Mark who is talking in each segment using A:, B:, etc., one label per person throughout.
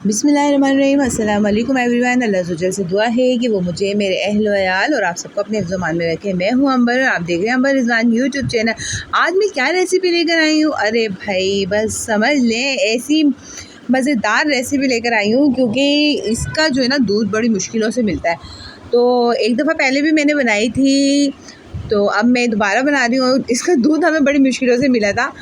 A: बिस्मिल्लाहिर्रहमानिर्रहीम। अस्सलाम वालेकुम एवरीवन। अल्लाह सुजल से दुआ है कि वो मुझे, मेरे अहल वयाल और आप सबको अपने हिफ्ज़-ओ-मान में रखे। मैं हूँ अंबर और आप देख रहे हैं अंबर रिजवान यूट्यूब चैनल। आज मैं क्या रेसिपी लेकर आई हूँ, अरे भाई बस समझ लें ऐसी मज़ेदार रेसिपी लेकर आई हूँ क्योंकि इसका जो है ना दूध बड़ी मुश्किलों से मिलता है। तो एक दफ़ा पहले भी मैंने बनाई थी, तो अब मैं दोबारा बना रही हूँ। इसका दूध हमें बड़ी मुश्किलों से मिला था।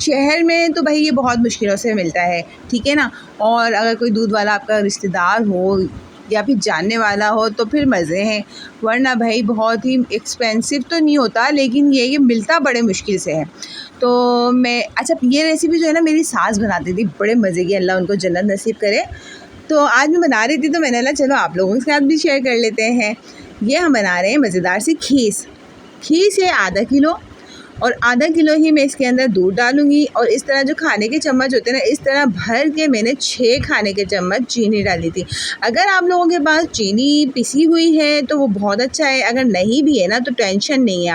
A: शहर में तो भाई ये बहुत मुश्किलों से मिलता है, ठीक है ना। और अगर कोई दूध वाला आपका रिश्तेदार हो या फिर जानने वाला हो तो फिर मज़े हैं, वरना भाई बहुत ही एक्सपेंसिव तो नहीं होता, लेकिन ये मिलता बड़े मुश्किल से है। तो मैं ये रेसिपी जो है ना मेरी सास बनाती थी, बड़े मज़े की, अल्लाह उनको जन्नत नसीब करे। तो आज मैं बना रही थी तो मैंने चलो आप लोगों के साथ भी शेयर कर लेते हैं। ये हम बना रहे हैं मज़ेदार सी खीस है आधा किलो, और आधा किलो ही मैं इसके अंदर दूध डालूंगी। और इस तरह जो खाने के चम्मच होते हैं ना, इस तरह भर के मैंने 6 खाने के चम्मच चीनी डाली थी। अगर आप लोगों के पास चीनी पिसी हुई है तो वो बहुत अच्छा है, अगर नहीं भी है ना तो टेंशन नहीं है।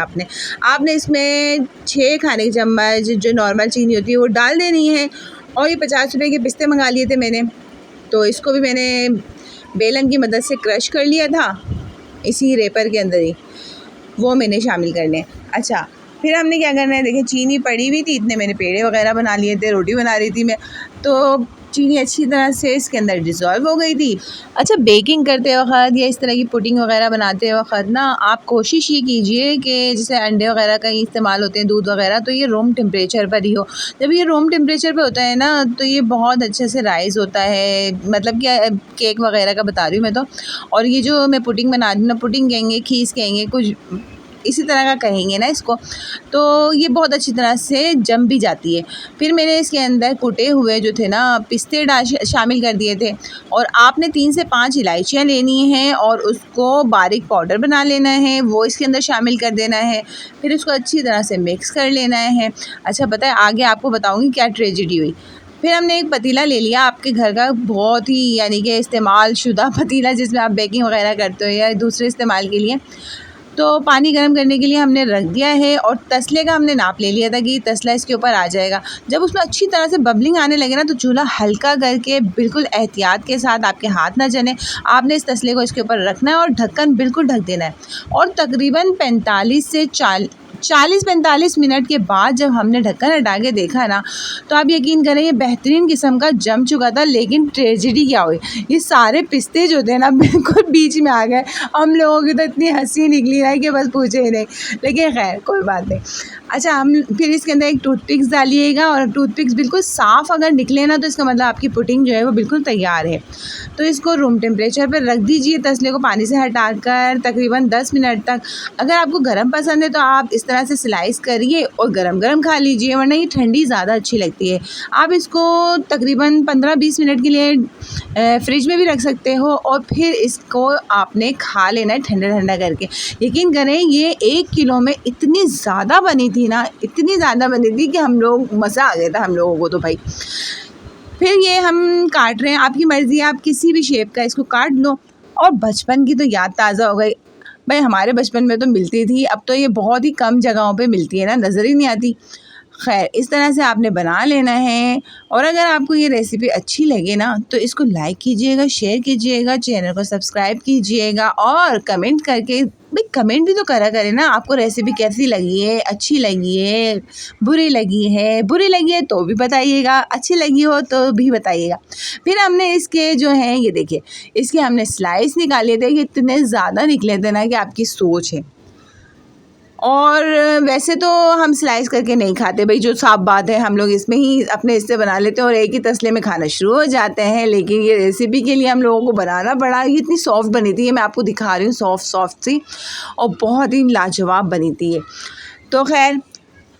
A: आपने इसमें 6 खाने के चम्मच जो नॉर्मल चीनी होती है वो डाल देनी है। और ये 50 रुपये के पिस्ते मंगा लिए थे मैंने, तो इसको भी मैंने बेलन की मदद से क्रश कर लिया था, इसी रेपर के अंदर ही वो मैंने शामिल करने। अच्छा, फिर हमने क्या करना है, देखिए चीनी पड़ी हुई थी, इतने मैंने पेड़े वगैरह बना लिए थे, रोटी बना रही थी मैं, तो चीनी अच्छी तरह से इसके अंदर डिज़ोल्व हो गई थी। अच्छा, बेकिंग करते वक्त या इस तरह की पुडिंग वगैरह बनाते वक्त ना आप कोशिश ये कीजिए कि जैसे अंडे वगैरह का ही इस्तेमाल होते हैं, दूध वगैरह, तो ये रूम टेम्परेचर पर ही हो। जब ये रूम टेम्परेचर पर होता है ना तो ये बहुत अच्छे से राइज़ होता है, मतलब क्या केक वगैरह का बता रही हूँ मैं तो। और ये जो मैं पुडिंग बना रही हूँ ना, पुडिंग कहेंगे, खीस कहेंगे, कुछ इसी तरह का कहेंगे ना इसको, तो ये बहुत अच्छी तरह से जम भी जाती है। फिर मैंने इसके अंदर कुटे हुए जो थे ना पिस्ते शामिल कर दिए थे, और आपने 3 से 5 इलायचियाँ लेनी हैं और उसको बारीक पाउडर बना लेना है, वो इसके अंदर शामिल कर देना है। फिर इसको अच्छी तरह से मिक्स कर लेना है। अच्छा, पता है आगे आपको बताऊँगी क्या ट्रेजेडी हुई। फिर हमने एक पतीला ले लिया आपके घर का, बहुत ही यानी कि इस्तेमाल शुदा पतीला, जिसमें आप बेकिंग वगैरह करते हो या दूसरे इस्तेमाल के लिए। तो पानी गर्म करने के लिए हमने रख दिया है, और तसले का हमने नाप ले लिया था कि तसला इसके ऊपर आ जाएगा। जब उसमें अच्छी तरह से बबलिंग आने लगे ना तो चूल्हा हल्का करके बिल्कुल एहतियात के साथ, आपके हाथ ना जले, आपने इस तसले को इसके ऊपर रखना है और ढक्कन बिल्कुल ढक देना है। और तकरीबन 40-45 मिनट के बाद जब हमने ढक्कन हटा के देखा ना, तो आप यकीन करें ये बेहतरीन किस्म का जम चुका था। लेकिन ट्रेजेडी क्या हुई, ये सारे पिस्ते जो थे ना बिल्कुल बीच में आ गए। हम लोगों की तो इतनी हंसी निकली ना कि बस पूछे ही नहीं, लेकिन खैर कोई बात नहीं। अच्छा, हम फिर इसके अंदर एक टूथपिक्स डालिएगा, और टूथपिक्स बिल्कुल साफ़ अगर निकले ना तो इसका मतलब आपकी पुडिंग जो है वो बिल्कुल तैयार है। तो इसको रूम टेम्परेचर पर रख दीजिए, तसले को पानी से हटाकर तकरीबन 10 मिनट तक। अगर आपको गर्म पसंद है तो आप इस तरह से स्लाइस करिए और गरम गरम खा लीजिए, वरना ये ठंडी ज़्यादा अच्छी लगती है। आप इसको तकरीबन 15-20 मिनट के लिए फ्रिज में भी रख सकते हो, और फिर इसको आपने खा लेना है ठंडा ठंडा करके। यकीन करें ये 1 किलो में इतनी ज़्यादा बनी थी ना, इतनी ज़्यादा बनी थी कि हम लोग, मज़ा आ गया था हम लोगों को तो भाई। फिर ये हम काट रहे हैं, आपकी मर्ज़ी है, आप किसी भी शेप का इसको काट लो। और बचपन की तो याद ताज़ा हो गई भाई, हमारे बचपन में तो मिलती थी, अब तो ये बहुत ही कम जगहों पे मिलती है ना, नज़र ही नहीं आती। खैर, इस तरह से आपने बना लेना है। और अगर आपको ये रेसिपी अच्छी लगे ना तो इसको लाइक कीजिएगा, शेयर कीजिएगा, चैनल को सब्सक्राइब कीजिएगा, और कमेंट करके भाई कमेंट भी तो करा करें ना, आपको रेसिपी कैसी लगी है, अच्छी लगी है, बुरी लगी है तो भी बताइएगा, अच्छी लगी हो तो भी बताइएगा। फिर हमने इसके जो हैं ये देखिए, इसके हमने स्लाइस निकाले थे, ये इतने ज़्यादा निकले थे ना कि आपकी सोच है। और वैसे तो हम स्लाइस करके नहीं खाते भाई, जो साफ बात है, हम लोग इसमें ही अपने हिस्से बना लेते हैं और एक ही तसले में खाना शुरू हो जाते हैं। लेकिन ये रेसिपी के लिए हम लोगों को बनाना पड़ा। ये इतनी सॉफ्ट बनी थी, ये मैं आपको दिखा रही हूँ, सॉफ्ट सी, और बहुत ही लाजवाब बनी थी ये। तो खैर,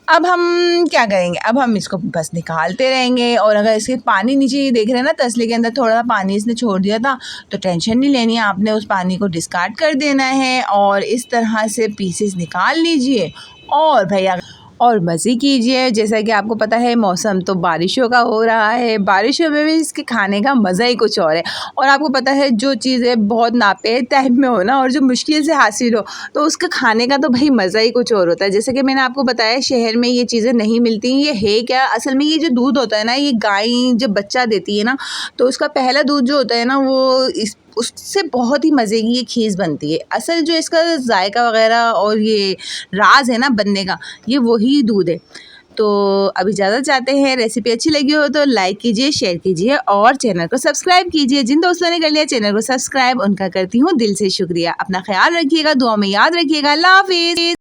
A: अब हम क्या करेंगे, अब हम इसको बस निकालते रहेंगे। और अगर इसके पानी नीचे ये देख रहे हैं ना, तसले के अंदर थोड़ा पानी इसने छोड़ दिया था, तो टेंशन नहीं लेनी है, आपने उस पानी को डिस्कार्ड कर देना है और इस तरह से पीसेस निकाल लीजिए। और भैया, और मज़े कीजिए। जैसा कि आपको पता है मौसम तो बारिशों का हो रहा है, बारिशों में भी इसके खाने का मज़ा ही कुछ और है। और आपको पता है जो चीज़ें बहुत नापे टाइप में हो ना और जो मुश्किल से हासिल हो तो उसका खाने का तो भाई मज़ा ही कुछ और होता है। जैसे कि मैंने आपको बताया शहर में ये चीज़ें नहीं मिलती। ये है क्या, असल में ये जो दूध होता है ना, ये गाय जब बच्चा देती है ना तो उसका पहला दूध जो होता है ना वो उससे बहुत ही मज़े की ये खीर बनती है। असल जो इसका जायका वगैरह और ये राज है ना बनने का, ये वही दूध है। तो अब इजाज़त चाहते हैं। रेसिपी अच्छी लगी हो तो लाइक कीजिए, शेयर कीजिए और चैनल को सब्सक्राइब कीजिए। जिन दोस्तों ने कर लिया चैनल को सब्सक्राइब, उनका करती हूँ दिल से शुक्रिया। अपना ख्याल रखिएगा, दुआ में याद रखिएगा। अल्लाह हाफ़िज़।